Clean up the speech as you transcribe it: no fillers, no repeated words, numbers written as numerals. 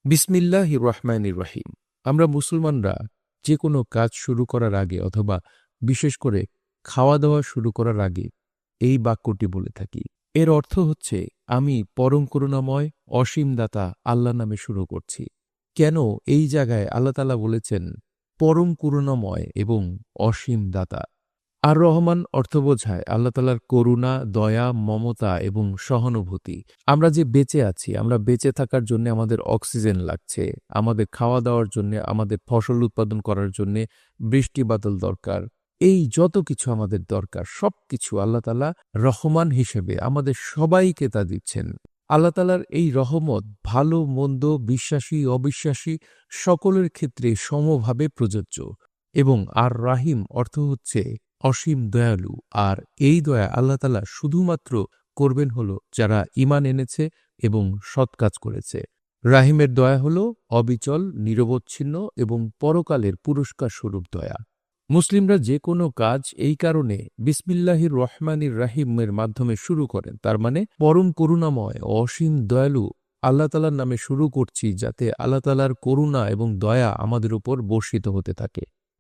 বিসমিল্লাহির রহমানির রহিম। আমরা মুসলমানরা যে কোনো কাজ শুরু করার আগে অথবা বিশেষ করে খাওয়া দাওয়া শুরু করার আগে এই বাক্যটি বলে থাকি। এর অর্থ হচ্ছে, আমি পরম করুণাময় অসীম দাতা আল্লাহ নামে শুরু করছি। কেন এই জায়গায় আল্লাহ তাআলা বলেছেন পরম করুণাময় এবং অসীম দাতা? আর রহমান অর্থ বোঝায় আল্লাহ তাআলার করুণা, দয়া, মমতা এবং সহানুভূতি। আমরা যে বেঁচে আছি, আমরা বেঁচে থাকার জন্য আমাদের অক্সিজেন লাগছে, আমাদের খাওয়া দাওয়ার জন্য, আমাদের ফসল উৎপাদন করার জন্য বৃষ্টি বাদল দরকার। এই যত কিছু আমাদের দরকার সবকিছু আল্লাহ তাআলা রহমান হিসেবে আমাদের সবাইকে তা দিচ্ছেন। আল্লাহ তাআলার এই রহমত ভালো মন্দ, বিশ্বাসী অবিশ্বাসী সকলের ক্ষেত্রে সমভাবে প্রযোজ্য। এবং আর রাহিম অর্থ হচ্ছে অসীম দয়ালু। আর এই দয়া আল্লাহ তাআলা শুধুমাত্র করবেন হলো যারা ঈমান এনেছে এবং সৎ কাজ করেছে। রাহিমের দয়া হলো অবিচল, নিরবচ্ছিন্ন এবং পরকালের পুরস্কার স্বরূপ দয়া। মুসলিমরা যে কোনো কাজ এই কারণে বিসমিল্লাহির রহমানির রাহিমের মাধ্যমে শুরু করেন, তার মানে পরম করুণাময় অসীম দয়ালু আল্লাহ তাআলার নামে শুরু করছি, যাতে আল্লাহ তাআলার করুণা এবং দয়া আমাদের উপর বর্ষিত হতে থাকে।